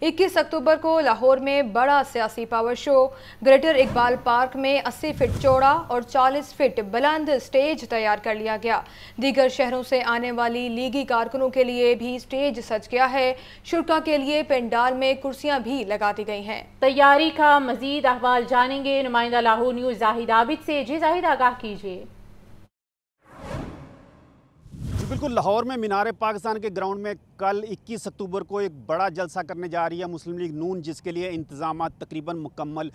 21 अक्टूबर को लाहौर में बड़ा सियासी power show. Greater Iqbal park में 80 फीट चौड़ा और 40 फीट बुलंद स्टेज तैयार कर लिया गया। दीगर शहरों से आने वाली लीगी कारकुनों के लिए भी स्टेज सज गया है। शुरका के लिए पंडाल में कुर्सियां भी लगा दी गई हैं। तैयारी का मजीद अहवाल जानेंगे नुमाइंदा लाहौर न्यूज़ जाहिद आबिद से। जी जाहिद, आगाह कीजिए। बिल्कुल, लाहौर में मीनार पाकिस्तान के ग्राउंड में कल 21 अक्टूबर को एक बड़ा जलसा करने जा रही है मुस्लिम लीग नून, जिसके लिए इंतजाम तकरीबन मुकम्मल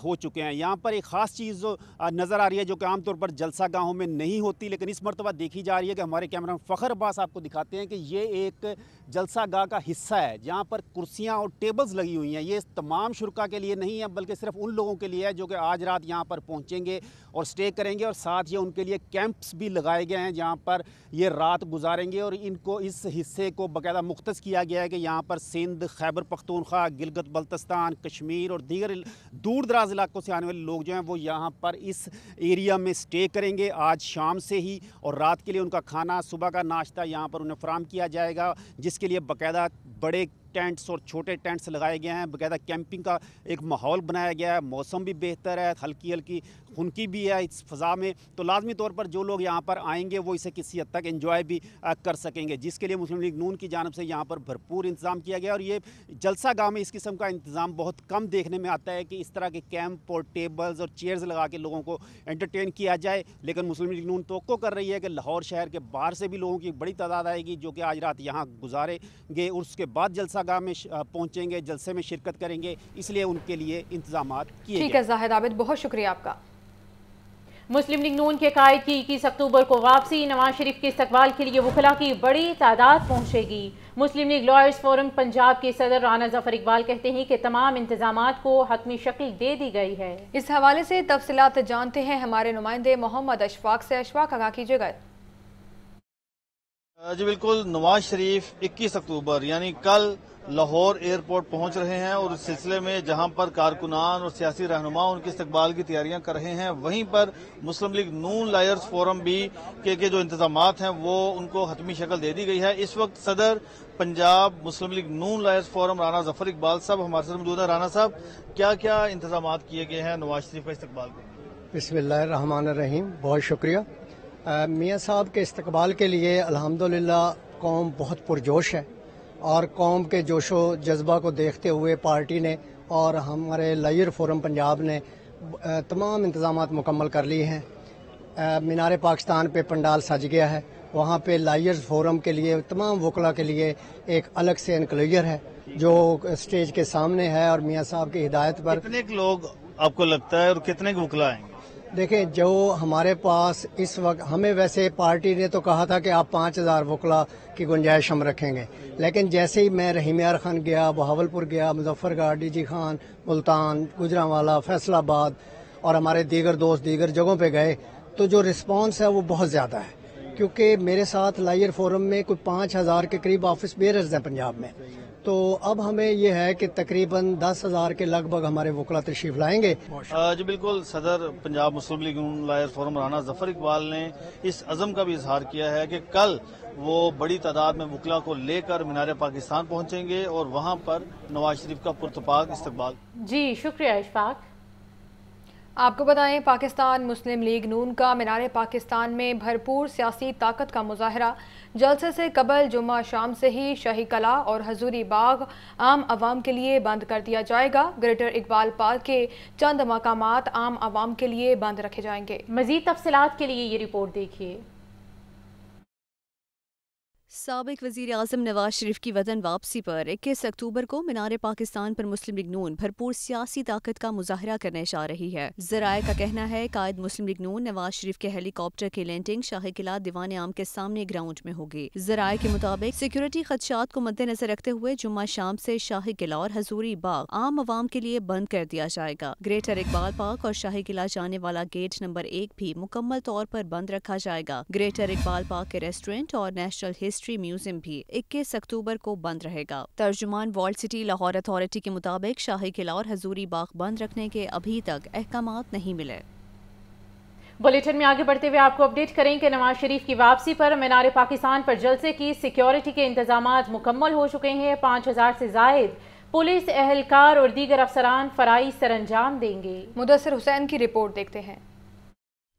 हो चुके हैं। यहाँ पर एक ख़ास चीज़ नज़र आ रही है जो कि आमतौर पर जलसा गाहों में नहीं होती, लेकिन इस मरतबा देखी जा रही है कि हमारे कैमरा फ़खर अब्बास आपको दिखाते हैं कि ये एक जलसा गाह का हिस्सा है जहाँ पर कुर्सियाँ और टेबल्स लगी हुई हैं। ये तमाम शुरका के लिए नहीं है, बल्कि सिर्फ उन लोगों के लिए है जो कि आज रात यहाँ पर पहुँचेंगे और स्टे करेंगे, और साथ ही उनके लिए कैंप्स भी लगाए गए हैं जहाँ पर ये रात गुजारेंगे। और इनको इस हिस्से को बाकायदा मुख्तस किया गया है कि यहाँ पर सिंध, खैबर पख्तूनख्वा, गिलगित बल्तिस्तान, कश्मीर और दीगर दूर दराज इलाकों से आने वाले लोग जो हैं वो यहाँ पर इस एरिया में स्टे करेंगे आज शाम से ही। और रात के लिए उनका खाना, सुबह का नाश्ता यहाँ पर उन्हें फराहम किया जाएगा, जिसके लिए बाकायदा बड़े टेंट्स और छोटे टेंट्स लगाए गए हैं। बाकायदा कैंपिंग का एक माहौल बनाया गया है। मौसम भी बेहतर है, हल्की हल्की खुनकी भी है इस फ़ज़ा में, तो लाजमी तौर पर जो लोग यहाँ पर आएंगे वो इसे किसी हद तक एंजॉय भी कर सकेंगे, जिसके लिए मुस्लिम लीग नून की जानिब से यहाँ पर भरपूर इंतज़ाम किया गया। और ये जलसा गाह में इस किस्म का इंतज़ाम बहुत कम देखने में आता है कि इस तरह के कैंप और टेबल्स और चेयर्स लगा के लोगों को एंटरटेन किया जाए। लेकिन मुस्लिम लीग नून तवक्को कर रही है कि लाहौर शहर के बाहर से भी लोगों की बड़ी तादाद आएगी जो कि आज रात यहाँ गुजारेंगे, उसके बाद जलसा गाह में पहुँचेंगे, जलसे में शिरकत करेंगे, इसलिए उनके लिए इंतजाम किए। ठीक है जाहिद आबिद, बहुत शुक्रिया आपका। मुस्लिम लीग नून के कायद की 21 अक्टूबर को वापसी। नवाज शरीफ के इस्तकबाल के लिए वकला की बड़ी तादाद पहुंचेगी। मुस्लिम लीग लॉयर्स फोरम पंजाब के सदर राना जफर इकबाल कहते हैं कि तमाम इंतजामात को हतमी शक्ल दे दी गई है। इस हवाले से तफसीलात जानते हैं हमारे नुमाइंदे मोहम्मद अशफाक से। अशफाक, आगाह कीजिएगा। जी बिल्कुल, नवाज शरीफ 21 अक्टूबर यानी कल लाहौर एयरपोर्ट पहुंच रहे हैं और इस सिलसिले में जहां पर कारकुनान और सियासी रहनुमा उनके इस्तकबाल की तैयारियां कर रहे हैं, वहीं पर मुस्लिम लीग नून लायर्स फोरम भी के जो इंतजामात हैं वो उनको हतमी शक्ल दे दी गई है। इस वक्त सदर पंजाब मुस्लिम लीग नून लायर्स फोरम राना जफर इकबाल साहब हमारे साथ मौजूद है। राना साहब, क्या क्या इंतजामात किए गए हैं नवाज शरीफ का इस्तकबाल के? बिस्मिल्लाहिर्रहमानिर्रहीम, बहुत शुक्रिया। मियाँ साहब के इस्तकबाल के लिए अल्हम्दुलिल्लाह कौम बहुत पुरजोश है, और कौम के जोशो जज्बा को देखते हुए पार्टी ने और हमारे लायर फोरम पंजाब ने तमाम इंतजामात मुकम्मल कर लिए हैं। मीनार पाकिस्तान पे पंडाल सज गया है, वहाँ पे लायर्स फोरम के लिए तमाम वकला के लिए एक अलग से एनक्लोजर है जो स्टेज के सामने है, और मियाँ साहब की हिदायत पर। कितने लोग आपको लगता है और कितने वकला आएंगे? देखें, जो हमारे पास इस वक्त, हमें वैसे पार्टी ने तो कहा था कि आप 5000 वकला की गुंजाइश हम रखेंगे, लेकिन जैसे ही मैं रहीम यार खान गया, बहावलपुर गया, मुजफ्फरगढ़, डीजी खान, मुल्तान, गुजरांवाला, फैसलाबाद और हमारे दीगर दोस्त दीगर जगहों पे गए, तो जो रिस्पांस है वो बहुत ज़्यादा है, क्योंकि मेरे साथ लायर फोरम में कोई 5000 के करीब ऑफिस बेयरर्स हैं पंजाब में। तो अब हमें यह है कि तकरीबन 10,000 के लगभग हमारे वकला तशरीफ लाएंगे। जी बिल्कुल, सदर पंजाब मुस्लिम लीग नून लायर फोरम राना जफर इकबाल ने इस अज़म का भी इजहार किया है कि कल वो बड़ी तादाद में वकला को लेकर मीनार पाकिस्तान पहुंचेंगे और वहां पर नवाज शरीफ का पुरतपाक इस्तकबाल। जी शुक्रिया इशफाक। आपको बताएं, पाकिस्तान मुस्लिम लीग नून का मीनार पाकिस्तान में भरपूर सियासी ताकत का मुजाहरा। जलसे से कबल जुम्मा शाम से ही शाही कला और हजूरी बाग आम आवाम के लिए बंद कर दिया जाएगा। ग्रेटर इकबाल पार्क के चंद मकामात आम आवाम के लिए बंद रखे जाएंगे। मजीद तफसीलात के लिए ये रिपोर्ट देखिए। साबिक वज़ीर आज़म नवाज शरीफ की वतन वापसी पर 21 अक्टूबर को मीनार पाकिस्तान पर मुस्लिम लीग नून भरपूर सियासी ताकत का मुजाहरा करने जा रही है। ज़राए का कहना है कायद मुस्लिम लीग नून नवाज शरीफ के हेलीकॉप्टर की लैंडिंग शाही किला दीवान आम के सामने ग्राउंड में होगी। ज़राए के मुताबिक सिक्योरिटी खदशात को मद्देनजर रखते हुए जुम्मा शाम से शाही किला और हजूरी बाग आम आवाम के लिए बंद कर दिया जाएगा। ग्रेटर इकबाल पार्क और शाही किला जाने वाला गेट नंबर 1 भी मुकम्मल तौर पर बंद रखा जाएगा। ग्रेटर इकबाल पार्क के रेस्टोरेंट और नेशनल हिस्ट्री म्यूजियम भी 21 अक्टूबर को बंद रहेगा। तर्जुमान वॉल्ड सिटी लाहौर अथॉरिटी के मुताबिक शाही किला और हजूरी बाग बंद रखने के अभी तक अहकामात नहीं मिले। बुलेटिन में आगे बढ़ते हुए आपको अपडेट करें कि नवाज शरीफ की वापसी पर मीनार पाकिस्तान पर जलसे की सिक्योरिटी के इंतजामात मुकम्मल हो चुके हैं। 5000 से जायद पुलिस एहलकार और दीगर अफसरान फराइज सरअंजाम देंगे। मुदस्सिर हुसैन की रिपोर्ट देखते हैं।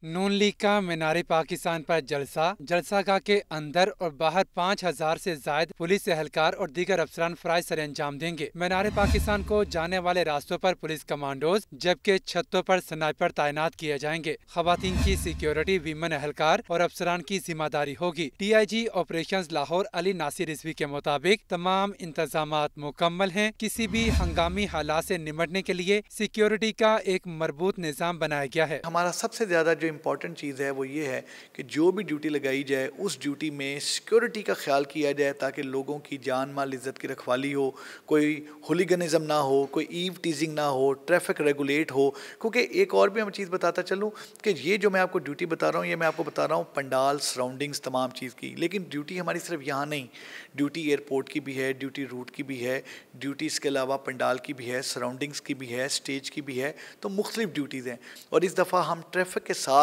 नून लीग का मीनारे पाकिस्तान पर जलसागाह के अंदर और बाहर 5000 से ज्यादा पुलिस एहलकार और दीगर अफसरान फराइज सर अंजाम देंगे। मीनारे पाकिस्तान को जाने वाले रास्तों पर पुलिस कमांडोज जबकि छतों पर स्नाइपर तैनात किए जाएंगे। खवातीन की सिक्योरिटी वीमेन एहलकार और अफसरान की जिम्मेदारी होगी। DIG ऑपरेशंस लाहौर अली नासिर रिजवी के मुताबिक तमाम इंतजामात मुकम्मल हैं। किसी भी हंगामी हालात से निपटने के लिए सिक्योरिटी का एक मरबूत निजाम बनाया गया है। हमारा सबसे ज्यादा जो इम्पोर्टेंट चीज़ है वो ये है कि जो भी ड्यूटी लगाई जाए उस ड्यूटी में सिक्योरिटी का ख्याल किया जाए ताकि लोगों की जान माल इज़्ज़त की रखवाली हो, कोई हुलिगनिज़म ना हो, कोई ईव टीजिंग ना हो, ट्रैफिक रेगुलेट हो। क्योंकि एक और भी मैं चीज़ बताता चलूँ कि ये जो मैं आपको ड्यूटी बता रहा हूँ ये मैं आपको बता रहा हूँ पंडाल सराउंडिंग्स तमाम चीज़ की, लेकिन ड्यूटी हमारी सिर्फ यहाँ नहीं, ड्यूटी एयरपोर्ट की भी है, ड्यूटी रूट की भी है, ड्यूटी इसके अलावा पंडाल की भी है, सराउंडिंग्स की भी है, स्टेज की भी है। तो मुख्तलिफ ड्यूटीज़ हैं और इस दफ़ा हम ट्रैफिक के साथ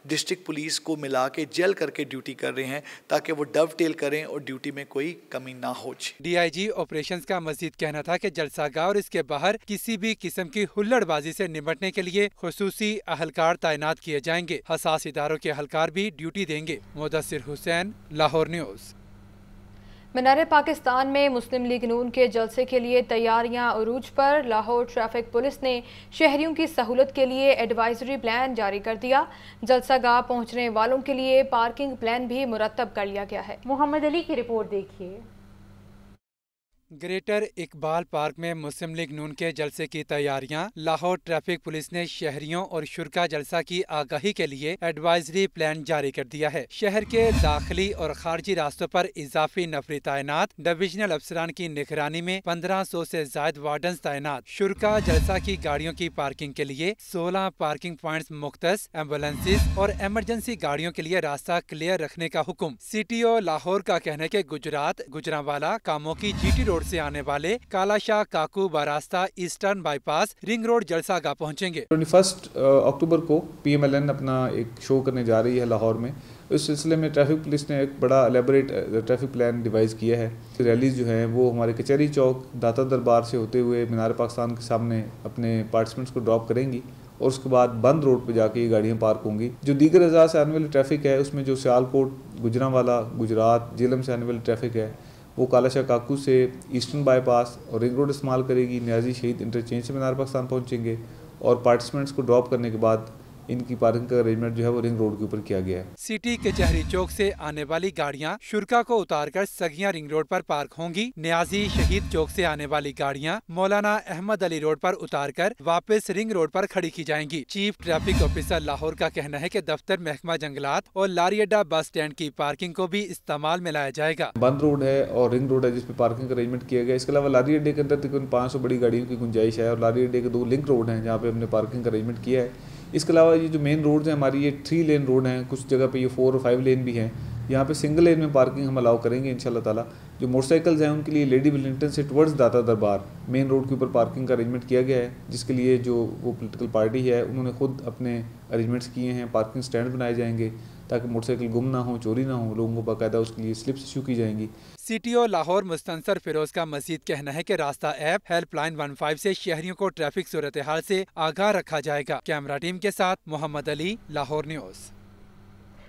डिस्ट्रिक्ट पुलिस को मिला के जेल करके ड्यूटी कर रहे हैं ताकि वो डवटेल करें और ड्यूटी में कोई कमी ना हो। DIG ऑपरेशंस का मजीद कहना था कि जलसागाह और इसके बाहर किसी भी किस्म की हुल्लड़बाजी से निपटने के लिए खुसूसी अहलकार तैनात किए जाएंगे। हसास इदारों के अहलकार भी ड्यूटी देंगे। मुदस्सिर हुसैन, लाहौर न्यूज़। मीनारे पाकिस्तान में मुस्लिम लीग नून के जलसे के लिए तैयारियां उरूज पर। लाहौर ट्रैफिक पुलिस ने शहरियों की सहूलत के लिए एडवाइजरी प्लान जारी कर दिया। जलसागाह पहुंचने वालों के लिए पार्किंग प्लान भी मुरतब कर लिया गया है। मोहम्मद अली की रिपोर्ट देखिए। ग्रेटर इकबाल पार्क में मुस्लिम लीग नून के जलसे की तैयारियां। लाहौर ट्रैफिक पुलिस ने शहरियों और शुरका जलसा की आगाही के लिए एडवाइजरी प्लान जारी कर दिया है। शहर के दाखिली और खारजी रास्तों पर इजाफी नफरी तैनात। डिविजनल अफसरान की निगरानी में 1500 से ज्यादा वार्डन तैनात। शुरका जलसा की गाड़ियों की पार्किंग के लिए 16 पार्किंग पॉइंट्स मुख्तस। एम्बुलेंसेज और इमरजेंसी गाड़ियों के लिए रास्ता क्लियर रखने का हुक्म। CTO लाहौर का कहना है कि गुजरात गुजरांवाला कामों की GT रोड से आने वाले कालाशाह काकू बारास्ता ईस्टर्न बाईपास रिंग रोड जलसागाह पहुंचेंगे। 21 अक्टूबर को PMLN अपना एक शो करने जा रही है लाहौर में। इस सिलसिले में ट्रैफिक पुलिस ने एक बड़ा एलेबोरेट ट्रैफिक प्लान डिवाइस किया है। रैलीज जो हैं वो हमारे कचहरी चौक दाता दरबार से होते हुए मीनार पाकिस्तान के सामने अपने पार्टिसिपेंट्स को ड्रॉप करेंगी और उसके बाद बंद रोड पर जाके ये गाड़ियाँ पार्क होंगी। जो दीगर अज़ा से आने वाली ट्रैफिक है उसमें जो सियालकोट गुजरांवाला गुजरात जेलम से आने वाली ट्रैफिक है वो कालाशाह काकू से ईस्टर्न बाईपास और रिंग रोड इस्तेमाल करेगी। नियाजी शहीद इंटरचेंज से मीनार पाकिस्तान पहुंचेंगे और पार्टिसिपेंट्स को ड्रॉप करने के बाद इनकी पार्किंग का अरेंजमेंट जो है वो रिंग रोड के ऊपर किया गया है। सिटी कचहरी चौक से आने वाली गाड़ियां शुरका को उतारकर सगियां रिंग रोड पर पार्क होंगी। नियाजी शहीद चौक से आने वाली गाड़ियां मौलाना अहमद अली रोड पर उतारकर वापस रिंग रोड पर खड़ी की जाएंगी। चीफ ट्रैफिक ऑफिसर लाहौर का कहना है कि दफ्तर महकमा जंगलात और लारी अड्डा बस स्टैंड की पार्किंग को भी इस्तेमाल में लाया जाएगा। बंद रोड है और रिंग रोड है जिसपे पार्किंग का अरेंजमेंट किया गया। इसके अलावा लारी अड्डे के अंदर तकरीबन 500 बड़ी गाड़ियों की गुंजाइश है और लारी अड्डे के 2 लिंक रोड हैं जहाँ पे हमने पार्किंग का अरेंजमेंट किया है। इसके अलावा ये जो मेन रोड्स हैं हमारी ये 3 लेन रोड हैं, कुछ जगह पे ये 4 और 5 लेन भी हैं। यहाँ पे सिंगल लेन में पार्किंग हम अलाउ करेंगे इंशाल्लाह ताला। जो मोटरसाइकिल्स हैं उनके लिए लेडी विलिंगटन से टुवर्ड्स दाता दरबार मेन रोड के ऊपर पार्किंग का अरेंजमेंट किया गया है, जिसके लिए जो वो पोलिटिकल पार्टी है उन्होंने खुद अपने अरेंजमेंट्स किए हैं। पार्किंग स्टैंड बनाए जाएंगे ताकि मोटरसाइकिल गुम ना हो, चोरी ना हो, लोगों को बाकायदा उसके लिए स्लिप्स इशू की जाएंगी। CTO लाहौर मुस्तनसर फिरोज का मजीद कहना है कि रास्ता ऐप हेल्पलाइन 15 से शहरियों को ट्रैफिक सूरत हाल से आगाह रखा जाएगा। कैमरा टीम के साथ मोहम्मद अली, लाहौर न्यूज़।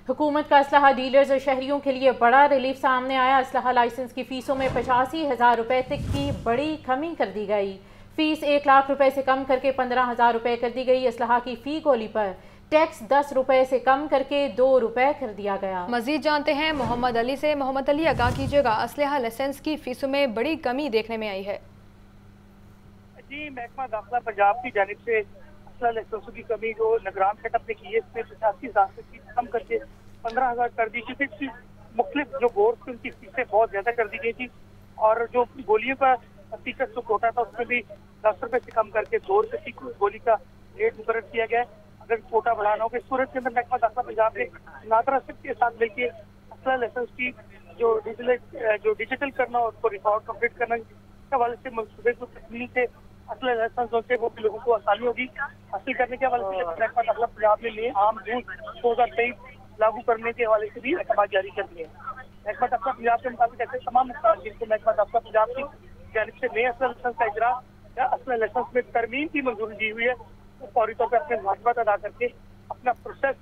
हुकूमत का असलहा डीलर्स और शहरियों के लिए बड़ा रिलीफ सामने आया। असलहा लाइसेंस की फीसों में 85,000 रुपए तक की बड़ी कमी कर दी गई। फीस 1 लाख रुपए से कम करके 15,000 रुपए कर दी गई। असलहा की फी गोली पर टैक्स 10 रुपए से कम करके 2 रुपए कर दिया गया। मजीद जानते हैं मोहम्मद अली से। मोहम्मद अली, आगाह कीजिएगा, असलहा लाइसेंस की फीसों में बड़ी कमी देखने में आई है। जी, महकमा दाखिला पंजाब की जानिब से असलहा लाइसेंसों की कमी जो निगरान सेटअप ने की है इसमें 85,000 से फीस कम करके 15,000 कर दी गई थी। मुख्तलिफ जो बोर्ड थी उनकी फीसें बहुत ज्यादा कर दी गई थी और जो गोलियों का फीसद जो कोटा था उसमें भी 10 रुपए से कम करके 2 रुपए की गोली का रेट मुकर्रर किया गया है। अगर कोटा बढ़ाना हो कि सूरत के अंदर महकमा दाखिला पंजाब ने नादरा सिप के साथ मिलकर असलहा लाइसेंस की जो डिजिटल करना और उसको रिकॉर्ड कंप्लीट करना के हवाले से मनसूबे को तकमील से असलहा लाइसेंस से वो भी लोगों को आसानी होगी हासिल करने के हवाले से महकमा दाखिला पंजाब ने आम जून 2023 लागू करने के हवाले से भी अहकाम जारी कर दिए हैं। महकमा दाखिला पंजाब के मुताबिक ऐसे तमाम मुकाम जिनको महकमा दाखिला पंजाब की जानिब से नए असल लाइसेंस का इजरा या असल लाइसेंस में तरमीम की मंजूरी दी हुई है, तो फौरी तौर पर अपने वाजिबात अदा करके अपना प्रोसेस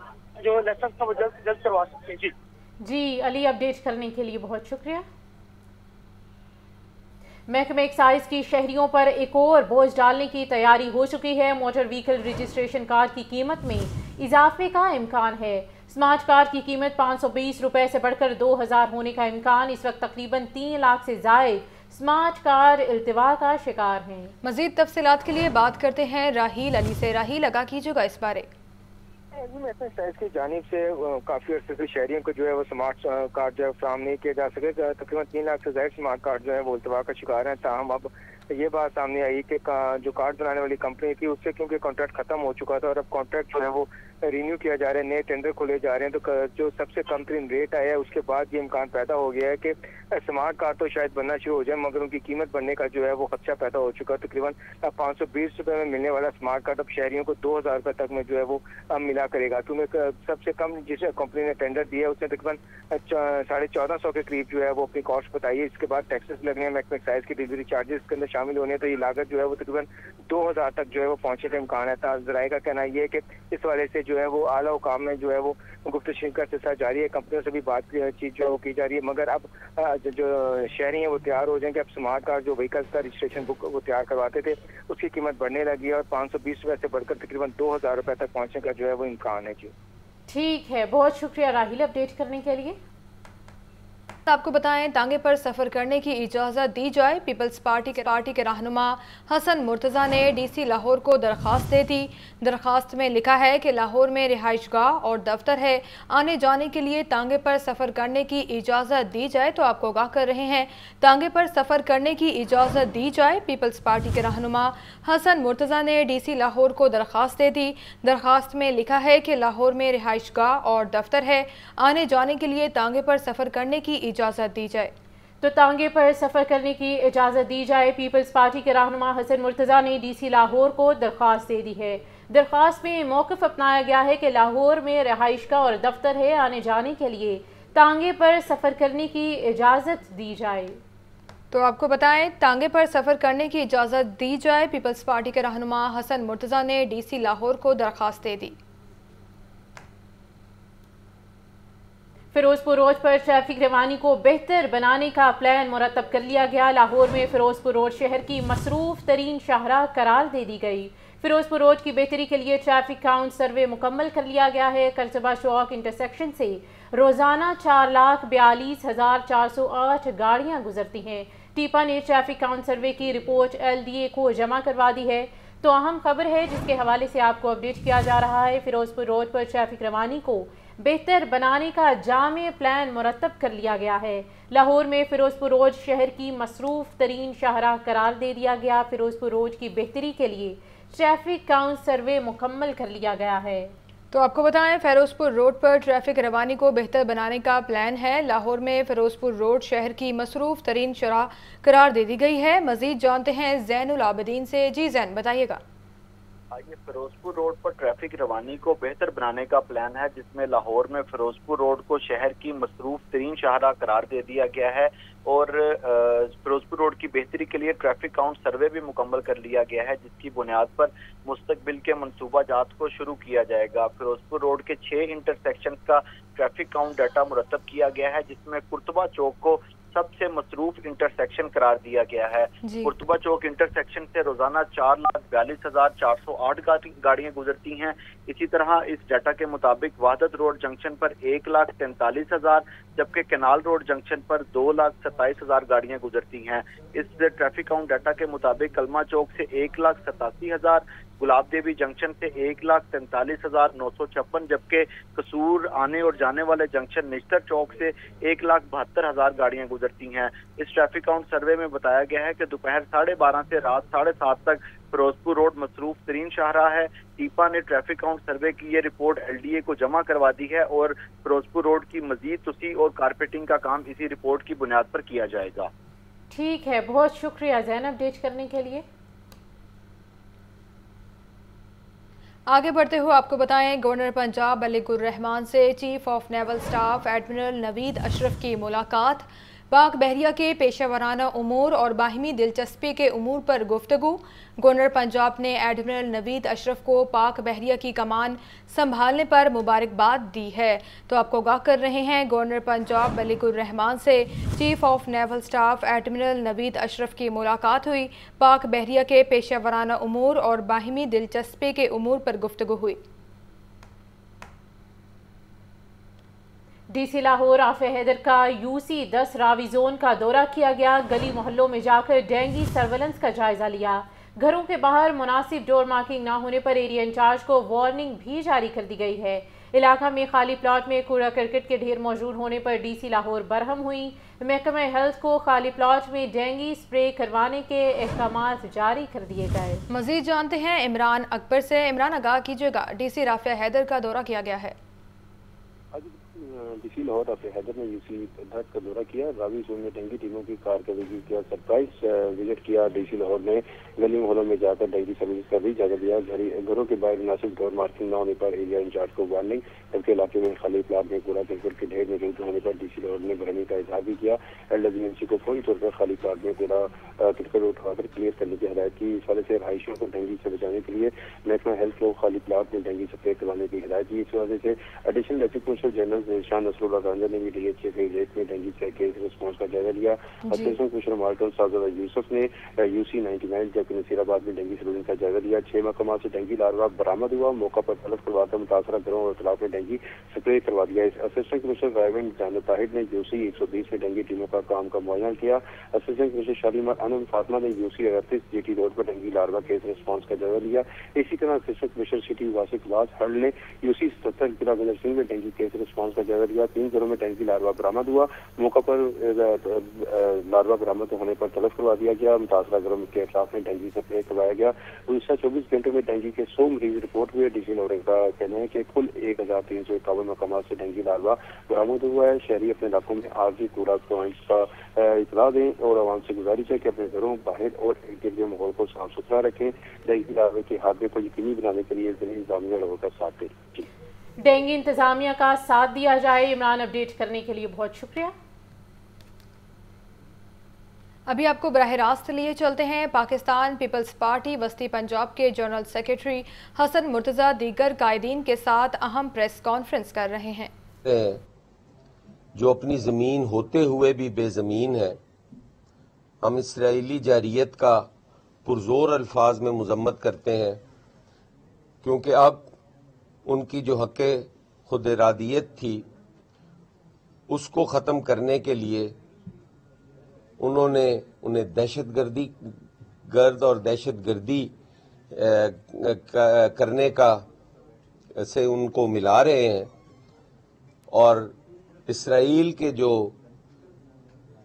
जो लाइसेंस का वो जल्द से जल्द करवा सकते हैं। जी अली, अपडेट करने के लिए बहुत शुक्रिया। महकमे एक्साइज की शहरियों पर एक और बोझ डालने की तैयारी हो चुकी है। मोटर व्हीकल रजिस्ट्रेशन कार्ड की कीमत में इजाफे का इम्कान है। स्मार्ट कार्ड की कीमत 520 रुपए से बढ़कर 2000 होने का इम्कान। इस वक्त तकरीबन 3 लाख से जायद स्मार्ट कार्ड इल्तिवा का शिकार हैं। मजीद तफसीलात के लिए बात करते हैं राहील अली से। राहील, आगाह कीजिएगा इस बारे। एक्साइज की जानिब से काफ़ी अर्से से शहरियों को जो है वो स्मार्ट कार्ड जो है फराहम नहीं किया जा सके। तकरीबन 3 लाख से ज़ायद स्मार्ट कार्ड जो है वो इल्तिवा का शिकार हैं। ताहम अब ये बात सामने आई कि जो कार्ड बनाने वाली कंपनी थी उससे क्योंकि कॉन्ट्रैक्ट खत्म हो चुका था और अब कॉन्ट्रैक्ट जो है वो रिन्यू किया जा रहा है, नए टेंडर खोले जा रहे हैं, तो जो सबसे कम तरीन रेट आया है उसके बाद ये इम्कान पैदा हो गया है कि स्मार्ट कार्ड तो शायद बनना शुरू हो जाए मगर उनकी कीमत बढ़ने का जो है वो खदशा पैदा हो चुका है। तकरीबन 520 रुपए में मिलने वाला स्मार्ट कार्ड अब शहरियों को 2000 रुपए तक में जो है वो मिला करेगा। तो सबसे कम जिस कंपनी ने टेंडर दिया है उसने तकरीबन 1450 के करीब जो है वो अपनी कॉस्ट बताई है। इसके बाद टैक्सेस लगने हैं, महकमा एक्साइज की डिलीवरी चार्जेस के अंदर शामिल होने, तो ये लागत जो है वो तकरीबन 2000 तक जो है वो पहुंचने का इम्कान है। ज़राए का कहना ये है कि इस वाले से जो है वो आला हुकाम में जो है वो गुफ्तगू का सिलसिला जारी है। कंपनियों से भी बात चीज जो की जा रही है, मगर अब जो शहरी हैं वो तैयार हो जाएंगे। अब स्मार्ट कार्ड जो व्हीकल्स का रजिस्ट्रेशन बुक वो तैयार करवाते थे उसकी कीमत बढ़ने लगी है और 520 रुपए से बढ़कर तकरीबन 2000 रुपए तक पहुंचने का जो है वो इम्कान है। जी ठीक है, बहुत शुक्रिया राहील अपडेट करने के लिए। आपको बताएं, तांगे पर सफ़र करने की इजाज़त दी जाए। पीपल्स पार्टी के रहनुमा हसन मुर्तज़ा ने डीसी लाहौर को दरख्वास्त दे दी। दरख्वास्त में लिखा है कि लाहौर में रिहाइशगाह और दफ्तर है, आने जाने के लिए तांगे पर सफ़र करने की इजाज़त दी जाए। तो आपको आगाह कर रहे हैं, तांगे पर सफ़र करने की इजाज़त दी जाए। पीपल्स पार्टी के रहनुमा हसन मुर्तज़ा ने डीसी लाहौर को दरख्वास्त दे दी। दरख्वास्त में लिखा है कि लाहौर में रिहाइशगाह और दफ्तर है, आने जाने के लिए तांगे पर सफ़र करने की इजाज़त दी जाए। तो तांगे पर सफ़र करने की इजाज़त दी जाए। पीपल्स पार्टी के रहनुमा हसन मुर्तज़ा ने डीसी लाहौर को दरख्वास्त दे दी है। दरख्वास्त में मौक़िफ़ अपनाया गया है कि लाहौर में रिहाइशगाह और दफ्तर है, आने जाने के लिए तांगे पर सफ़र करने की इजाज़त दी जाए। तो आपको बताएं, तांगे पर सफ़र करने की इजाज़त दी जाए। पीपल्स पार्टी के रहनुमा हसन मुर्तज़ा ने डीसी लाहौर को दरख्वास्त दे दी। फिरोजपुर रोड पर ट्रैफिक रवानी को बेहतर बनाने का प्लान मुरतब कर लिया गया। लाहौर में फिरोजपुर रोड शहर की मसरूफ़ तरीन शाहराह करार दे दी गई। फिरोजपुर रोड की बेहतरी के लिए ट्रैफिक काउंट सर्वे मुकम्मल कर लिया गया है। करचबा चौक इंटरसेक्शन से रोज़ाना 4,42,408 गाड़ियाँ गुजरती हैं। टीपा ने ट्रैफिक काउंट सर्वे की रिपोर्ट LDA को जमा करवा दी है। तो अहम खबर है जिसके हवाले से आपको अपडेट किया जा रहा है। फिरोजपुर रोड पर ट्रैफिक रवानी को बेहतर बनाने का जामे प्लान मुरतब कर लिया गया है। लाहौर में फिरोजपुर रोड शहर की मसरूफ़ तरीन शाहराह करार दे दिया गया। फिरोजपुर रोड की बेहतरी के लिए ट्रैफिक काउंट सर्वे मुकम्मल कर लिया गया है। तो आपको बताएं, फिरोजपुर रोड पर ट्रैफिक रवानी को बेहतर बनाने का प्लान है। लाहौर में फिरोजपुर रोड शहर की मसरूफ़ तरीन शराह करार दे दी गई है। मज़ीद जानते हैं ज़ैनुल आबिदीन से। जी ज़ैन, बताइएगा। ये फिरोजपुर रोड पर ट्रैफिक रवानी को बेहतर बनाने का प्लान है, जिसमें लाहौर में फिरोजपुर रोड को शहर की मसरूफ तरीन शाहराह करार दे दिया गया है और फिरोजपुर रोड की बेहतरी के लिए ट्रैफिक काउंट सर्वे भी मुकम्मल कर लिया गया है, जिसकी बुनियाद पर मुस्तकबिल के मनसूबा जात को शुरू किया जाएगा। फिरोजपुर रोड के 6 इंटरसेक्शन का ट्रैफिक काउंट डाटा मुरतब किया गया है, जिसमें कुर्तबा चौक को सबसे मसरूफ इंटरसेक्शन करार दिया गया है। कुर्तबा चौक इंटरसेक्शन से रोजाना 4,42,408 गाड़ियां गुजरती हैं। इसी तरह इस डाटा के मुताबिक वहादत रोड जंक्शन पर 1,43,000 जबकि कैनाल रोड जंक्शन पर 2,27,000 गाड़ियां गुजरती हैं। इस ट्रैफिक काउंट डाटा के मुताबिक कलमा चौक से 1,87,000, गुलाब देवी जंक्शन से 1,43,956 जबकि कसूर आने और जाने वाले जंक्शन निश्तर चौक से 1,72,000 गाड़ियां गुजरती हैं। इस ट्रैफिक काउंट सर्वे में बताया गया है कि दोपहर 12:30 से रात 7:30 तक फिरोजपुर रोड मसरूफ तरीन शाहराह है। टीपा ने ट्रैफिक काउंट सर्वे की ये रिपोर्ट LDA को जमा करवा दी है और फिरोजपुर रोड की मजीद तुसी और कारपेटिंग का काम इसी रिपोर्ट की बुनियाद पर किया जाएगा। ठीक है, बहुत शुक्रिया ज़ैन अपडेट करने के लिए। आगे बढ़ते हुए आपको बताएं, गवर्नर पंजाब मलिक उर रहमान से chief of naval staff admiral Naveed Ashraf की मुलाकात। पाक बहरिया के पेशेवराना उमूर और बाहिमी दिलचस्पी के उमूर पर गुफ्तगू। गवर्नर पंजाब ने एडमिरल नवीद अशरफ को पाक बहरिया की कमान संभालने पर मुबारकबाद दी है। तो आपको आगाह कर रहे हैं, गवर्नर पंजाब मलिकुर रहमान से chief of naval staff admiral Naveed Ashraf की मुलाकात हुई। पाक बहरिया के पेशेवराना उमूर और बाहिमी दिलचस्पी के उमूर पर गुफ्तगू हुई। डीसी लाहौर आफे हैदर का यूसी 10 रावी जोन का दौरा किया गया। गली मोहल्लों में जाकर डेंगू सर्वेलेंस का जायजा लिया। घरों के बाहर मुनासिब डोर मार्किंग ना होने पर एरिया इंचार्ज को वार्निंग भी जारी कर दी गई है। इलाका में खाली प्लॉट में कूड़ा करकट के ढेर मौजूद होने पर डीसी लाहौर बरहम हुई। महकमा हेल्थ को खाली प्लॉट में डेंगू स्प्रे करवाने के अहकामात जारी कर दिए गए। मजीद जानते हैं इमरान अकबर से। इमरान, आगाह कीजिएगा, डीसी राफिया हैदर का दौरा किया गया है। डीसी लाहौर आफे हैदर ने यूसी 10 का दौरा किया। रावी जोन में डेंगू टीमों की कारकर्दगी किया सरप्राइज विजिट किया। डीसी लाहौर ने गली मोहल्लों में जाकर डेंगू सर्विस का भी जायजा लिया। घरों के बाहर मुनासिब डोर मार्किंग न होने पर एरिया इंचार्ज को वार्निंग, जबकि इलाके में खाली प्लाट में कूड़ा करकट के ढेर मौजूद होने पर डीसी लाहौर ने बरहमी का इजहार भी किया। LWMC को फौरी तौर पर खाली प्लाट में कूड़ा करकट उठाकर क्लियर करने की हिदायत की। इस वजह से रहायशियों को डेंगू से बचाने के लिए महकमा हेल्थ को खाली प्लाट में डेंगू स्प्रे करवाने की हिदायत की। इस वजह से एडिशनल डिप्टी कमिश्नर जनरल शान नसरुल्लाह गांजा ने भी DHA के रेट में डेंगू से केस रिस्पॉन्स का जायजा लिया। Assistant commissioner Marton Sajda Yusuf ने UC 99 जबकि नसीराबाद में डेंगू सर्वेलेंस का जायजा लिया। 6 मकाम से डेंगू लार्वा बरामद हुआ। मौका पर तलब करवाकर मुतासरा घरों और इतलाफ में डेंगू स्प्रे करवा दिया। असिस्टेंट कमिश्नर रायवन जानत ताहिर ने UC 120 में डेंगू टीमों का काम का मुआयना किया। असिस्टेंट कमिश्नर शालीमार अनम फातिमा ने UC 38 GT रोड पर डेंगू लार्वा केस रिस्पॉन्स का जायजा लिया। इसी तरह असिस्टेंट कमिश्नर सिटी वासिफ वास हल ने UC 77 किला गुजर सिंह में डेंगू केस रिस्पॉन्स का जायजा लिया। 3 घरों में डेंगू लार्वा बरामद हुआ। मौका पर लार्वा बरामद होने पर तलब करवा दिया गया। मुतासरा घरों के खिलाफ में डेंगू स्प्रे करवाया गया। गुज़श्ता 24 घंटों में डेंगू के 100 मरीज रिपोर्ट हुए। डीसी लाहौर का कहना है कि कुल 1351 मकाम से डेंगू लार्वा बरामद हुआ है। शहरी अपने इलाकों में आर्जी कूड़ा पॉइंट्स का इतला दें और आवाम से गुजारिश है कि अपने घरों बाहर और इर्द गिर्द माहौल को साफ सुथरा रखें। डेंगू लार्वे के हादसे को यकीनी बनाने के लिए ज़िला इंतजामिया लाहौर का साथ दें। डेंगू इंतजामिया का साथ दिया जाए। इमरान, अपडेट करने के लिए बहुत शुक्रिया। अभी आपको बराह रास्त लिए चलते हैं। पाकिस्तान पीपल्स पार्टी वस्ती पंजाब के जनरल सेक्रेटरी हसन मुर्तज़ा दीगर कायदीन के साथ अहम प्रेस कॉन्फ्रेंस कर रहे हैं। जो अपनी ज़मीन होते हुए भी बेज़मीन है, हम इसराइली जारियत का पुरजोर अल्फाज में मजम्मत करते हैं, क्योंकि अब उनकी जो हक़ खुद इरादियत थी उसको ख़त्म करने के लिए उन्होंने उन्हें दहशतगर्द और दहशतगर्दी करने का से उनको मिला रहे हैं। और इसराइल के जो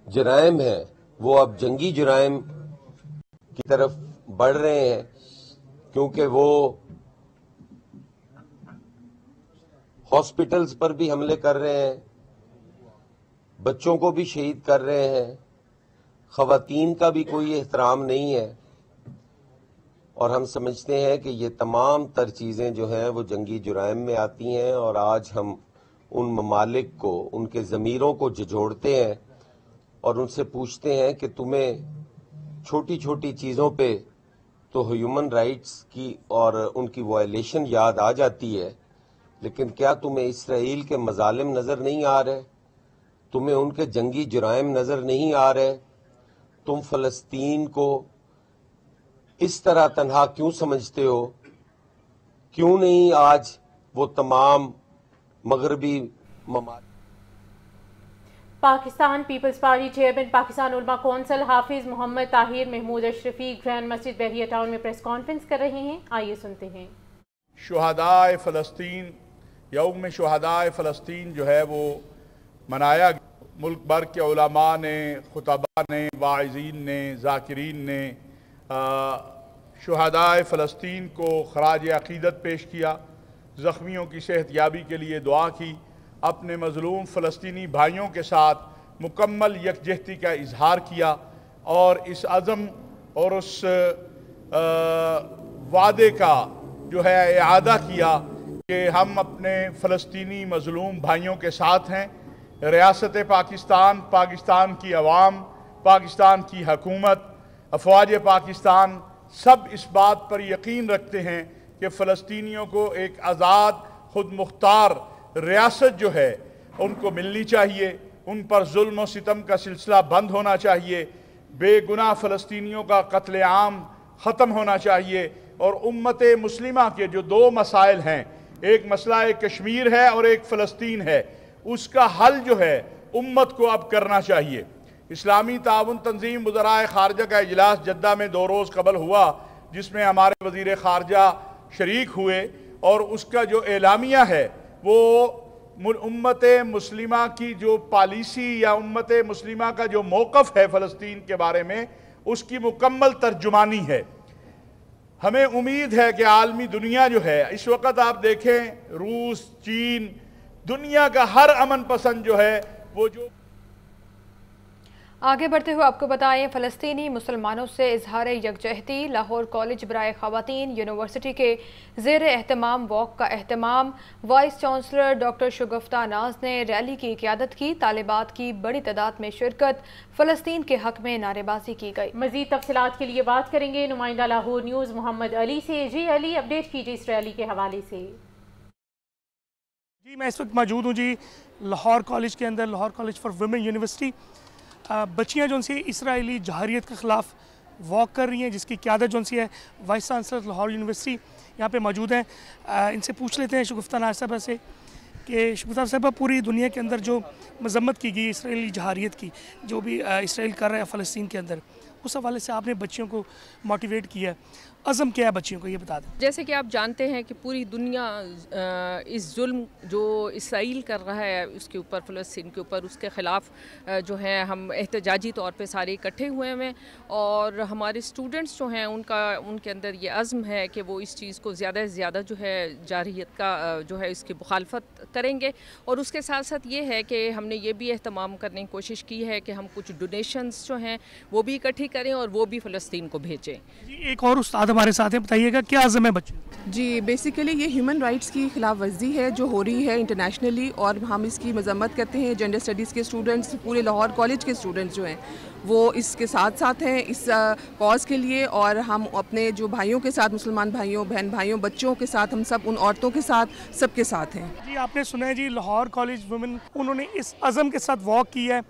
जराइम हैं वो अब जंगी जराइम की तरफ बढ़ रहे हैं, क्योंकि वो हॉस्पिटल्स पर भी हमले कर रहे हैं, बच्चों को भी शहीद कर रहे हैं, ख़वातीन का भी कोई एहतराम नहीं है। और हम समझते हैं कि ये तमाम तर चीज़ें जो हैं वो जंगी जुराइम में आती हैं। और आज हम उन ममालिक को, उनके ज़मीरों को झिझोड़ते हैं और उनसे पूछते हैं कि तुम्हें छोटी छोटी चीज़ों पे तो ह्यूमन राइट्स की और उनकी वायलेशन याद आ जाती है, लेकिन क्या तुम्हें इसराइल के मजालिम नज़र नहीं आ रहे? तुम्हें उनके जंगी जुराइम नज़र नहीं आ रहे? तुम फ़लस्तीन को इस तरह तन्हा क्यों समझते हो? क्यों नहीं आज वो तमाम मगरबी Pakistan Peoples Party chairman Pakistan उलमा कौंसिल हाफिज मोहम्मद ताहिर महमूद अशरफी ग्रैंड मस्जिद बहरिया टाउन में प्रेस कॉन्फ्रेंस कर रहे हैं। आइए सुनते हैं। शुहदाए फ़लस्तीन, यौम शुहदाए फ़लस्तीन जो है वो मनाया। मुल्क भर के उलमा ने, खुतबा ने, वाइज़ीन ने, ज़ाकिरीन ने शुहदाए फ़लस्तीन को खराज अक़ीदत पेश किया, ज़ख्मियों की सेहत याबी के लिए दुआ की, अपने मज़लूम फ़लस्तीनी भाइयों के साथ मुकम्मल यकजहती का इजहार किया और इस अज़म और उस वादे का जो है इआदा किया कि हम अपने फ़लस्तीनी मज़लूम भाइयों के साथ हैं। रियासत पाकिस्तान, पाकिस्तान की अवाम, पाकिस्तान की हुकूमत, अफवाज पाकिस्तान सब इस बात पर यकीन रखते हैं कि फ़लस्तीनियों को एक आज़ाद खुद मुख्तार रियासत जो है उनको मिलनी चाहिए, उन पर जुल्म और सितम का सिलसिला बंद होना चाहिए, बेगुनाह फ़लस्तीनियों का कत्लेआम ख़त्म होना चाहिए और उम्मत मुस्लिमा के जो दो मसाइल हैं, एक मसला कश्मीर है और एक फ़लस्तीन है, उसका हल जो है उम्मत को अब करना चाहिए। इस्लामी ताउन तंजीम वज़राए ख़ारजा का इजलास जद्दा में 2 रोज़ कबल हुआ, जिसमें हमारे वज़ीर ख़ारजा शरीक हुए और उसका जो एलामिया है वो उम्मत मुस्लिमा की जो पॉलिसी या उम्मत मुस्लिमा का जो मौक़िफ़ है फ़लस्तीन के बारे में, उसकी मुकम्मल तर्जुमानी है। हमें उम्मीद है कि आलमी दुनिया जो है इस वक्त आप देखें, रूस, चीन, दुनिया का हर अमन पसंद जो है वो जो आगे बढ़ते हुए आपको बताएं, फ़लस्तीनी मुसलमानों से इजहार यकजहती। लाहौर कॉलेज बराए ख़वातीन यूनिवर्सिटी के ज़ेर एहतमाम वॉक का एहतमाम वाइस चांसलर डॉक्टर शगुफ्ता नाज ने रैली की क़ियादत की। तालिबात की बड़ी तादाद में शिरकत, फ़लस्तीन के हक़ में नारेबाजी की गई। मज़ीद तफसीलात के लिए बात करेंगे नुमाइंदा लाहौर न्यूज़ मोहम्मद अली से। जी अली, अपडेट कीजिए इस रैली के हवाले से। जी मैं इस वक्त मौजूद हूँ जी लाहौर कॉलेज के अंदर, Lahore college for women university. बच्चियाँ जो सी इसराइली जहारियत के ख़िलाफ़ वॉक कर रही हैं, जिसकी क़यादत जो सी है वाइस चांसलर लाहौर यूनिवर्सिटी यहाँ पे मौजूद हैं। इनसे पूछ लेते हैं शगुफ्ता नाज साहबा से कि शगुफ्ता साहबा, पूरी दुनिया के अंदर जो मजम्मत की गई इसराइली जहारियत की, जो भी इसराइल कर रहा है फ़लस्तीन के अंदर, उस हवाले से आपने बच्चियों को मोटिवेट किया, अज़म क्या है बच्चियों को, ये बता दें। जैसे कि आप जानते हैं कि पूरी दुनिया इस जुल्म जो इसराइल कर रहा है उसके ऊपर, फ़लस्तीन के ऊपर, उसके ख़िलाफ़ जो है हम एहतजाजी तौर पे सारे इकट्ठे हुए हैं और हमारे स्टूडेंट्स जो हैं उनके अंदर ये अज़्म है कि वो इस चीज़ को ज़्यादा से ज़्यादा जो है जारहियत का जो है इसकी मुखालफत करेंगे। और उसके साथ साथ ये है कि हमने ये भी एहतमाम करने की कोशिश की है कि हम कुछ डोनेशंस जो हैं वो भी इकट्ठी करें और वो भी फ़लस्तीन को भेजें। एक और उस्ताद हमारे साथ हैं, बताइएगा क्या आज़म है बच्चे? जी बेसिकली ये ह्यूमन राइट्स की खिलाफ वर्जी है जो हो रही है इंटरनेशनली, और हम इसकी मजम्मत करते हैं। जेंडर स्टडीज़ के स्टूडेंट्स, पूरे लाहौर कॉलेज के स्टूडेंट्स जो हैं वो इसके साथ साथ हैं इस कॉज़ के लिए, और हम अपने जो भाइयों के साथ, मुसलमान भाइयों, बहन भाइयों, बच्चों के साथ, हम सब उन औरतों के साथ, सबके साथ हैं। जी आपने सुना है जी लाहौर कॉलेज वुमेन, उन्होंने इस अज़म के साथ वॉक की है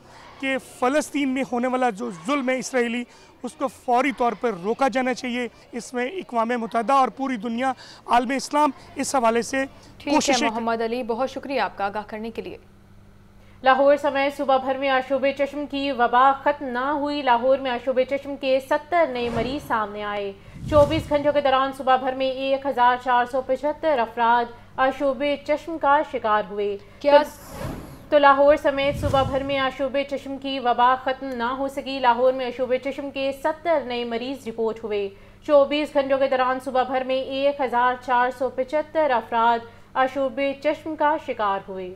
कि फ़लस्तीन में होने वाला जो जुल्म है इसराइली, उसको फौरी तौर पर रोका जाना चाहिए। इसमें इक़वाम मुत्तहिदा और पूरी दुनिया, आलम इस्लाम इस हवाले से कोशिश। मोहम्मद अली, बहुत शुक्रिया आपका आगाह करने के लिए। लाहौर समेत सुबह भर में आशूब चश्म की वबा ख़त्म ना हुई। लाहौर में आशूब चश्म के 70 नए मरीज सामने आए। 24 घंटों के दौरान सुबह भर में 1475 अफराद आशूब चश्म का शिकार हुए। तो लाहौर समेत सुबह भर में आशूब चश्म की वबा ख़त्म ना हो सकी। लाहौर में आशूब चश्म के 70 नए मरीज रिपोर्ट हुए। 24 घंटों के दौरान सुबह भर में 1475 अफराद आशूब चश्म का शिकार हुए।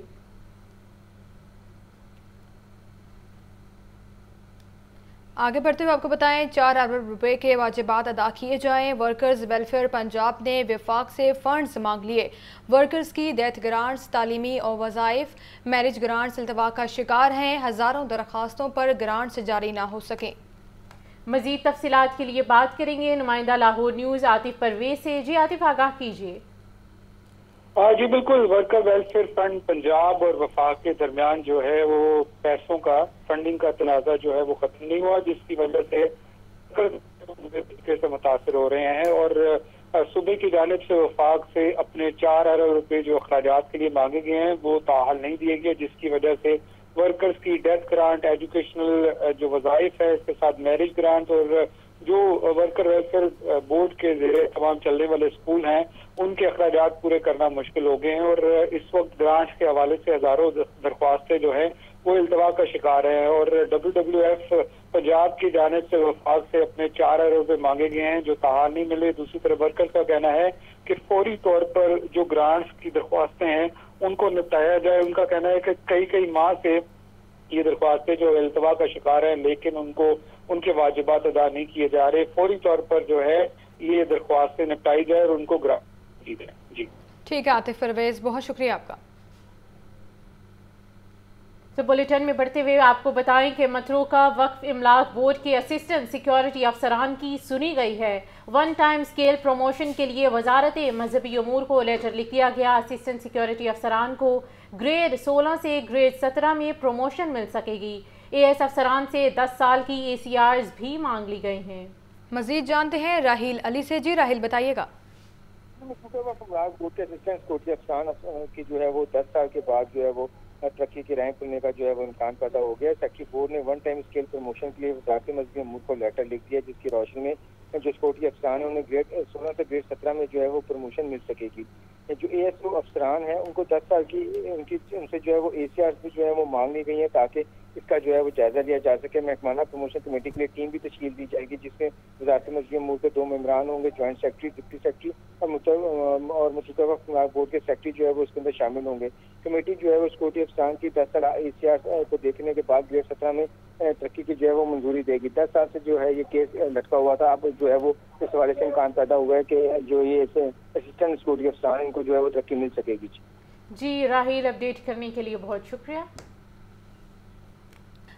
आगे बढ़ते हुए आपको बताएं, 4 अरब रुपए के वाजिबात अदा किए जाएं। वर्कर्स वेलफेयर पंजाब ने विफाक से फंड्स मांग लिए। वर्कर्स की डेथ ग्रांट्स, तालीमी और वज़ाइफ, मैरिज ग्रांट्स इल्तवा का शिकार हैं। हज़ारों दरख्वास्तों पर ग्रांट्स जारी ना हो सकें। मज़ीद तफसीलात के लिए बात करेंगे नुमाइंदा लाहौर न्यूज़ आतिफ परवेज से। जी आतिफ, आगाह कीजिए। जी बिल्कुल, वर्कर वेलफेयर फंड पंजाब और वफाक के दरमियान जो है वो पैसों का, फंडिंग का तनाज़ा जो है वो खत्म नहीं हुआ, जिसकी वजह से मुतासर हो रहे हैं। और सूबे की जानिब से वफाक से अपने 4 अरब रुपए जो अखराजात के लिए मांगे गए हैं वो ताहल नहीं दिए गए, जिसकी वजह से वर्कर्स की डेथ ग्रांट, एजुकेशनल जो वज़ाइफ है, इसके साथ मैरिज ग्रांट और जो वर्कर वेलफेयर बोर्ड के ज़रिए तमाम चलने वाले स्कूल हैं उनके अखराजात पूरे करना मुश्किल हो गए हैं। और इस वक्त ग्रांट्स के हवाले से हज़ारों दरख्वास्तें जो हैं वो इल्तवा का शिकार हैं। और WWF पंजाब की जानिब से वफाक से अपने 4 अरब रुपए मांगे गए हैं जो ताहाल नहीं मिले। दूसरी तरफ वर्कर्स का कहना है कि फौरी तौर पर जो ग्रांट्स की दरख्वास्तें हैं उनको निपटाया जाए। उनका कहना है कि कई माह से ये दरख्वास्तें जो इल्तवा का शिकार हैं, लेकिन उनको उनके वाजिबात अदा नहीं किए जा रहे। फौरी तौर पर जो है ये दरख्वास्तें निपटाई जाए और उनको ग्रांट दी जाए। जी ठीक है आतिफ परवेज, बहुत शुक्रिया आपका। तो बुलेटिन में बढ़ते हुए आपको बताएं कि मतरूका वक्फ इमलाक बोर्ड के असिस्टेंट सिक्योरिटी अफसरान की सुनी गई है। वन टाइम स्केल प्रमोशन के लिए वजारत मजहबी अमूर को लेटर लिख दिया गया। असिस्टेंट सिक्योरिटी अफसरान को ग्रेड 16 से ग्रेड 17 में प्रमोशन मिल सकेगी। AS अफसरान से 10 साल की ACRs भी मांग ली गई हैं। मजीद जानते हैं राहिल अली से। जी राहिल, बताइएगा। बोर्ड के असिस्टेंट सिक्योरिटी अफसरान की जो है वो 10 साल के बाद जो है वो तरक्की की रैंक खुलने का जो है वो इम्कान पैदा हो गया। सेक्रेटरी बोर्ड ने वन टाइम स्केल प्रमोशन के लिए वजारत मजहबी अमूर को लेटर लिख दिया, जिसकी रोशनी में जो सिक्योरिटी अफसरान है उन्हें ग्रेड 16 से ग्रेड 17 में जो है वो प्रमोशन मिल सकेगी। जो ASO अफसरान है उनको 10 साल की उनसे जो है वो ACRs भी जो है वो मांग ली गई है ताकि इसका जो है वो जायजा लिया जा सके। महकमाना प्रमोशन कमेटी के लिए टीम भी तश्कील दी जाएगी, जिसमें वजारत मजहबी अमूर के 2 मेंबरान होंगे, ज्वाइंट सेक्रेटरी, डिप्टी सेक्रेटरी और मुतलका बोर्ड के सेक्रेटरी जो है वो इसके अंदर शामिल होंगे। कमेटी जो है वो सिक्योरिटी अफसरान की 10 साल ACRs को देखने के बाद ग्रेड 17 में तरक्की की जो है वो मंजूरी देगी। 10 साल से जो है ये केस लटका हुआ था, अब जो है वो इस हवाले से इम्कान पैदा हुआ है कि जो ये असिस्टेंट सिक्योरिटी अफसरान इनको जो है वो तरक्की मिल सकेगी। जी राहिल, अपडेट करने के लिए बहुत शुक्रिया।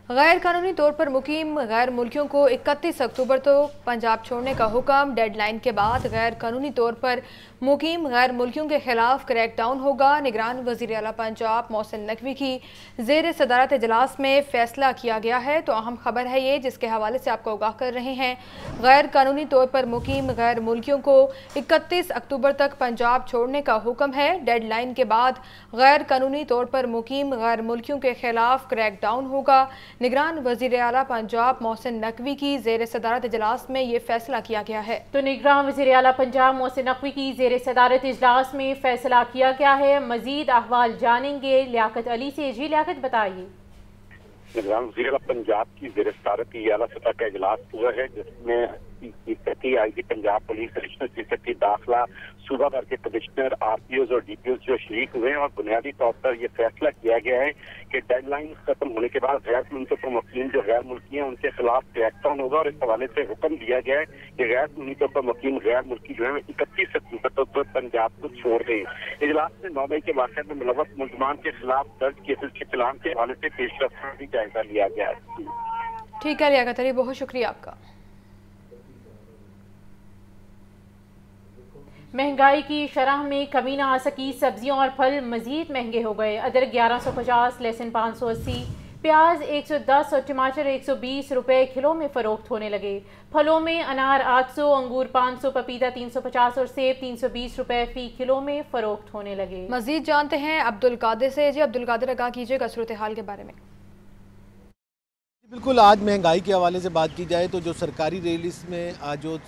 गैर कानूनी तौर पर मुकीम गैर मुल्कियों को 31 अक्टूबर तो पंजाब छोड़ने का हुक्म। डेडलाइन के बाद गैर कानूनी तौर पर मुकीम गैर मुल्कियों के खिलाफ क्रैकडाउन होगा। निगरान वज़ीर आला पंजाब मोहसिन नकवी की ज़ेर सदारत इजलास में फैसला किया गया है। तो अहम खबर है ये, जिसके हवाले से आपको आगाह कर रहे हैं। गैर कानूनी तौर पर मुकीम गैर मुल्कियों को 31 अक्टूबर तक पंजाब छोड़ने का हुक्म है। डेडलाइन के बाद गैर कानूनी तौर पर मुकीम गैर मुल्कियों के खिलाफ क्रैकडाउन होगा। निगरान वज़ीर आला पंजाब मोहसिन नकवी की ज़ेर सदारत इजलास में ये फैसला किया गया है। तो निगरान वज़ीर आला पंजाब मोहसिन नकवी की ज़ेर सदारत इजलास में फैसला किया गया है। मजीद अहवाल जानेंगे लियाकत अली से। जी लियाकत, बताइए। निगरान वज़ीर आला पंजाब की ज़ेर सदारत आला सतह का इजलास हुआ है, जिसमें IG Punjab police, commissioner secretary दाखिला, सूबा भर के कमिश्नर, RPOs और DPOs जो शरीक हुए हैं। और बुनियादी तौर पर यह फैसला किया गया है कि डेडलाइन खत्म होने के बाद गैर मुल्कों पर मुकीम जो गैर मुल्की हैं उनके खिलाफ क्रैकडाउन होगा। और इस हवाले से हुक्म दिया गया है कि गैर मुल्कों पर मुकीम गैर मुल्की जो है 31 अक्टूबर तक पंजाब को छोड़ दें। इजलास में 9 मई के वाक़े में मुलव्वस मुल्ज़मान के खिलाफ दर्ज केसेस के चलान के हवाले से पेशरफ्त का भी जायजा लिया गया है। ठीक है लियाकत अली, बहुत शुक्रिया आपका। महंगाई की शरह में कमी न आ सकी, सब्जियां और फल मजीद महंगे हो गए। अदरक 1150, लहसुन 580, प्याज 110 और टमाटर 120 रुपए किलो में फरोख्त होने लगे। फलों में अनार 800, अंगूर 500, पपीता 350 और सेब 320 रुपए फी किलो में फरोख्त होने लगे। मजीद जानते हैं अब्दुल कादिर से। जी अब्दुल कादिर, आगाह कीजिएगा सूरत हाल के बारे में। बिल्कुल, आज महंगाई के हवाले से बात की जाए तो जो सरकारी रिलीज में आज जो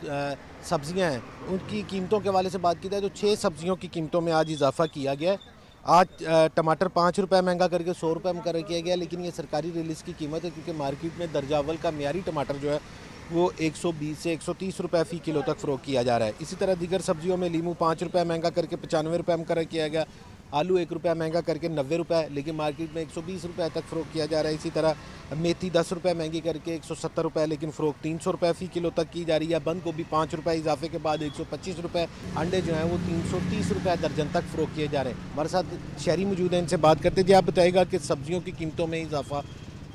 सब्जियां हैं उनकी कीमतों के हवाले से बात की जाए तो 6 सब्जियों की कीमतों में आज इजाफा किया गया है। आज टमाटर 5 रुपये महंगा करके 100 रुपये मुकर्रर किया गया, लेकिन ये सरकारी रिलीज की कीमत है क्योंकि मार्केट में दर्जा अव्वल का मियारी टमाटर जो है वो 120 से 130 रुपये फ़ी किलो तक फ़रोख्त किया जा रहा है। इसी तरह दीगर सब्जियों में लीमू 5 रुपये महंगा करके 95 रुपये मुकर्रर किया गया, आलू 1 रुपया महंगा करके 90 रुपये, लेकिन मार्केट में 120 रुपये तक फ़रोख्त किया जा रहा है। इसी तरह मेथी 10 रुपये महंगी करके 170 रुपये, लेकिन फ़रोख्त 300 रुपये फ़ी किलो तक की जा रही है। बंद गोभी 5 रुपये इजाफे के बाद 125 रुपये, अंडे जो हैं वो 330 रुपये दर्जन तक फ़रोख्त किए जा रहे हैं। हमारे साथ शहरी मौजूद हैं, इनसे बात करते जी। आप बताइएगा कि सब्जियों की कीमतों में इजाफा,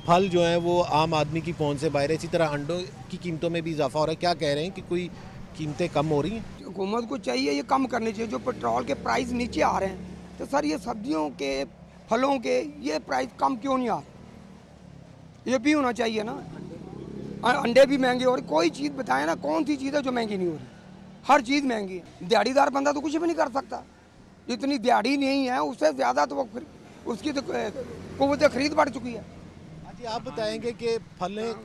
फल जो हैं वो आम आदमी की पहुँच से बाहर है, इसी तरह अंडों की कीमतों में भी इजाफा हो रहा है, क्या कह रहे हैं कि कोई कीमतें कम हो रही हैं? हुकूमत को चाहिए ये कम करनी चाहिए। जो पेट्रोल के प्राइस नीचे आ रहे हैं तो सर ये सब्जियों के, फलों के ये प्राइस कम क्यों नहीं आ रहे? ये भी होना चाहिए ना। अंडे भी महंगे हो रहे, कोई चीज़ बताए ना, कौन सी चीज़ है जो महंगी नहीं हो रही? हर चीज़ महंगी है। दिहाड़ीदार बंदा तो कुछ भी नहीं कर सकता, जितनी दिहाड़ी नहीं है उससे ज़्यादा तो उसकी तो कुव्वत खरीद बढ़ चुकी है। जी आप बताएंगे कि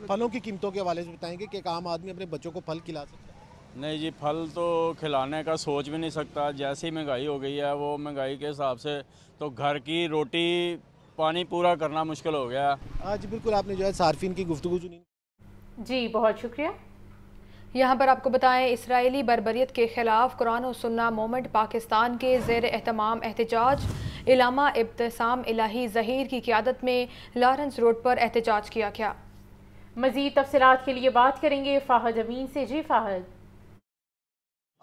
फलों की कीमतों के हवाले से बताएंगे कि एक आम आदमी अपने बच्चों को फल खिला सकता है? नहीं जी, फल तो खिलाने का सोच भी नहीं सकता। जैसी महंगाई हो गई है वो महंगाई के हिसाब से तो घर की रोटी पानी पूरा करना मुश्किल हो गया। जी बिल्कुल, आपने जो है सार्फिन की गुफ्तगू सुनी। जी बहुत शुक्रिया। यहाँ पर आपको बताएं, इसराइली बर्बरियत के खिलाफ कुरान और सुन्ना मूवमेंट पाकिस्तान के ज़ेर एहतमाम एहतजाज। इलामा इब्तिसाम इलाही ज़हीर की क़ियादत में लॉरेंस रोड पर एहतजाज किया गया। मज़ीद तफसीलात के लिए बात करेंगे फ़ाहद अमीन से। जी फ़ाहद।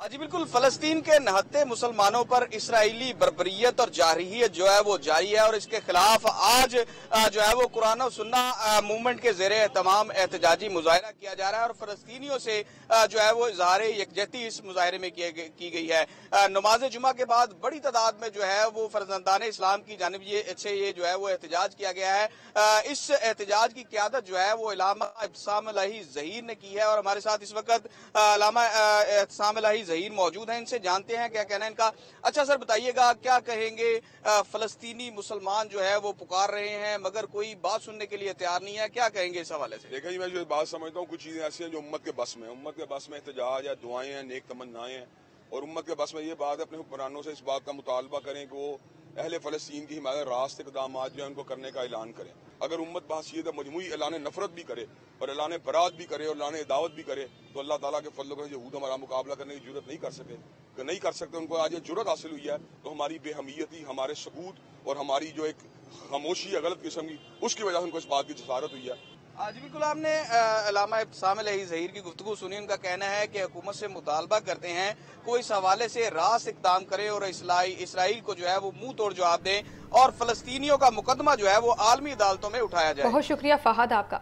जी बिल्कुल, फलस्तीन के नहत्ते मुसलमानों पर इसराइली बर्बरियत और जारहियत जो है वो जारी है और इसके खिलाफ आज जो है वो कुरान और सुन्ना मूवमेंट के ज़ेरे तमाम एहतजाजी मुजाहरा किया जा रहा है और फलस्तीनियों से जो है वो इजहार यकजहती इस मुजाहरे में की गई है। नमाज जुमा के बाद बड़ी तादाद में जो है वो फर्जंदान इस्लाम की जानिब ये जो है वो एहतजाज किया गया है। इस एहतजाज की क़यादत जो है वो अल्लामा इब्तिसाम इलाही ज़हीर ने की है और हमारे साथ इस वक्त अल्लामा इब्तिसाम इलाही ज़हीर मौजूद हैं, इनसे जानते हैं क्या कहना है इनका। अच्छा सर, बताइएगा क्या कहेंगे, फलस्तीनी मुसलमान जो है वो पुकार रहे हैं मगर कोई बात सुनने के लिए तैयार नहीं है, क्या कहेंगे इस हवाले से? देखिए, मैं जो बात समझता हूँ, कुछ चीजें ऐसी हैं जो उम्मत के बस में एहतजाज है, दुआएं हैं, नेक तमन्नाएं हैं और उम्मत के बस में ये बात अपने हुक्मरानों से इस बात का मुतालबा करें कि वो अहले फ़लस्तीन की हिमायत रास्त इक़दाम जो है उनको करने का ऐलान करें। अगर उम्मत बहसीयत मजमूई ऐलान नफरत भी करे और ऐलान बरात भी करे और ऐलान दावत भी करे तो अल्लाह ताला के फजल से यहूद हमारा मुकाबला करने की जरूरत नहीं कर सकते। उनको आज ये जुर्रत हासिल हुई है तो हमारी बेहमियती, हमारे सबूत और हमारी जो एक खामोशी है गलत किस्म की, उसकी वजह से उनको इस बात की जसारत हुई है। जी बिल्कुल, आपने अल्लामा इब्तिसाम इलाही ज़हीर की गुफ्तगू सुनी। उनका कहना है कि हुकूमत से मुतालबा करते हैं कोई इस हवाले से रास्त इक़दाम करे और इसराइल को जो है वो मुंह तोड़ जवाब दें और फलस्तीनियों का मुकदमा जो है वो आलमी अदालतों में उठाया जाए। बहुत शुक्रिया फहद आपका।